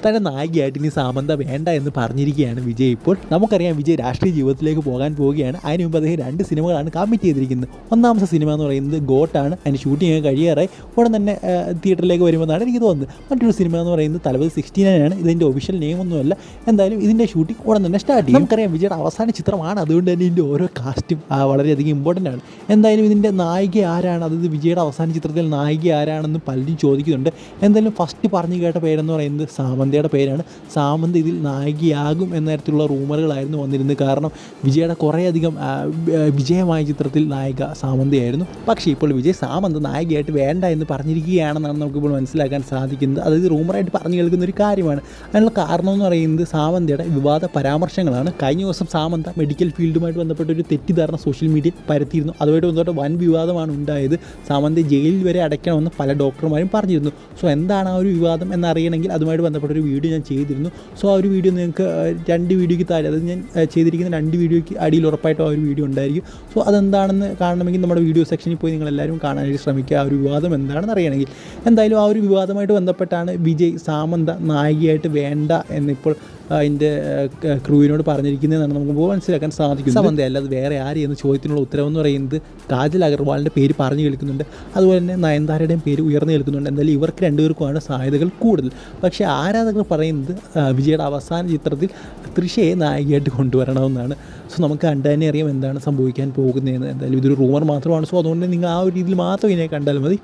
തന്നെ നായികയായിട്ട് ഇനി സാമന്ത വേണ്ട എന്ന് പറഞ്ഞിരിക്കുകയാണ് വിജയ്. ഇപ്പോൾ നമുക്കറിയാം വിജയ് രാഷ്ട്രീയ ജീവിതത്തിലേക്ക് പോകാൻ പോവുകയാണ്. അതിന് മുമ്പ് അദ്ദേഹം 2 സിനിമകളാണ് കമ്മിറ്റ് ചെയ്തിരിക്കുന്നത്. ഒന്നാമത്തെ സിനിമ എന്ന് പറയുന്നത് ഗോട്ടാണ്. അതിന് ഷൂട്ടിംഗ് കഴിയാറായി ഉടൻ തന്നെ തിയേറ്ററിലേക്ക് വരുമെന്നാണ് എനിക്ക് തോന്നുന്നത്. മറ്റൊരു സിനിമ എന്ന് പറയുന്നത് തലപതി 69 ആണ്. ഇതിൻ്റെ ഒഫീഷ്യൽ നെയിമൊന്നുമല്ല. എന്തായാലും ഇതിൻ്റെ ഷൂട്ടിംഗ് ഉടൻ തന്നെ സ്റ്റാർട്ട് ചെയ്യും. നമുക്കറിയാം വിജയുടെ അവസാന ചിത്രമാണ്, അതുകൊണ്ട് തന്നെ ഇതിൻ്റെ ഓരോ കാസ്റ്റും വളരെയധികം ഇമ്പോർട്ടൻ്റ് ആണ്. എന്തായാലും ഇതിൻ്റെ നായിക ആരാണ്, അതായത് വിജയുടെ അവസാന ചിത്രത്തിൽ നായിക ആരാണെന്ന് പലരും ചോദിക്കുന്നുണ്ട്. എന്തായാലും ഫസ്റ്റ് പറഞ്ഞു കേട്ട പേരെന്ന് പറയുന്നത് സാമന്തയുടെ പേരാണ്. സാമന്ത ഇതിൽ നായികയാകും എന്ന തരത്തിലുള്ള റൂമറുകളായിരുന്നു വന്നിരുന്നത്. കാരണം വിജയുടെ കുറേയധികം വിജയമായ ചിത്രത്തിൽ നായിക സാമന്തയായിരുന്നു. പക്ഷേ ഇപ്പോൾ വിജയ് സാമന്ത നായികയായിട്ട് വേണ്ട എന്ന് പറഞ്ഞിരിക്കുകയാണെന്നാണ് നമുക്കിപ്പോൾ മനസ്സിലാക്കാൻ സാധിക്കുന്നത്. അതായത് റൂമറായിട്ട് പറഞ്ഞു കേൾക്കുന്ന ഒരു കാര്യമാണ്. അതിനുള്ള കാരണം എന്ന് പറയുന്നത് സാമന്തയുടെ വിവാദ പരാമർശങ്ങളാണ്. കഴിഞ്ഞ ദിവസം സാമന്ത മെഡിക്കൽ ഫീൽഡുമായിട്ട് ബന്ധപ്പെട്ട ഒരു തെറ്റിദ്ധാരണ സോഷ്യൽ മീഡിയയിൽ പരത്തിയിരുന്നു. അതുമായിട്ട് ബന്ധപ്പെട്ട വൻ വിവാദമാണ് ഉണ്ടായത്. സാമന്തയെ ജയിലിൽ വരെ അടയ്ക്കണമെന്ന് പല ഡോക്ടർമാരും പറഞ്ഞിരുന്നു. സോ എന്താണ് ആ ഒരു വിവാദം എന്നറിയണമെങ്കിൽ അതുമായിട്ട് ബന്ധപ്പെട്ടൊരു വീഡിയോ ഞാൻ ചെയ്തിരുന്നു. സോ ആ ഒരു വീഡിയോ നിങ്ങൾക്ക് 2 വീഡിയോയ്ക്ക് താഴെ, അതായത് ഞാൻ ചെയ്തിരിക്കുന്ന 2 വീഡിയോയ്ക്ക് അടിയിൽ ഉറപ്പായിട്ടും ആ ഒരു വീഡിയോ ഉണ്ടായിരിക്കും. സോ അതെന്താണെന്ന് കാണണമെങ്കിൽ നമ്മുടെ വീഡിയോ സെക്ഷനിൽ പോയി നിങ്ങളെല്ലാവരും കാണാനായിട്ട് ശ്രമിക്കുക. ആ ഒരു വിവാദം എന്താണെന്ന് അറിയണമെങ്കിൽ. എന്തായാലും ആ ഒരു വിവാദമായിട്ട് ബന്ധപ്പെട്ടാണ് വിജയ് സാമന്ത നായികയായിട്ട് വേണ്ട എന്നിപ്പോൾ അതിൻ്റെ ക്രൂവിനോട് പറഞ്ഞിരിക്കുന്നതെന്നാണ് നമുക്ക് മനസ്സിലാക്കാൻ സാധിക്കും. സാമന്ത അല്ലാതെ വേറെ ആര് എന്ന ചോദ്യത്തിനുള്ള ഉത്തരവെന്ന് പറയുന്നത് കാജൽ അഗർവാളിൻ്റെ പേര് പറഞ്ഞു കേൾക്കുന്നുണ്ട്. അതുപോലെ തന്നെ നയൻതാരയുടെയും പേര് ഉയർന്നു കേൾക്കുന്നുണ്ട്. എന്തായാലും ഇവർക്ക് 2 പേർക്കുമാണ് സാധ്യതകൾ കൂടുതൽ. പക്ഷേ ആരാധകർ പറയുന്നത് വിജയുടെ അവസാന ചിത്രത്തിൽ തൃഷയെ നായികയായിട്ട് കൊണ്ടുവരണമെന്നാണ്. സോ നമുക്ക് കണ്ടു തന്നെ അറിയാം എന്താണ് സംഭവിക്കാൻ പോകുന്നതെന്ന്. എന്തായാലും ഇതൊരു റൂമർ മാത്രമാണ്. സോ അതുകൊണ്ട് നിങ്ങൾ ആ ഒരു രീതിയിൽ മാത്രം ഇതിനെ കണ്ടാൽ മതി.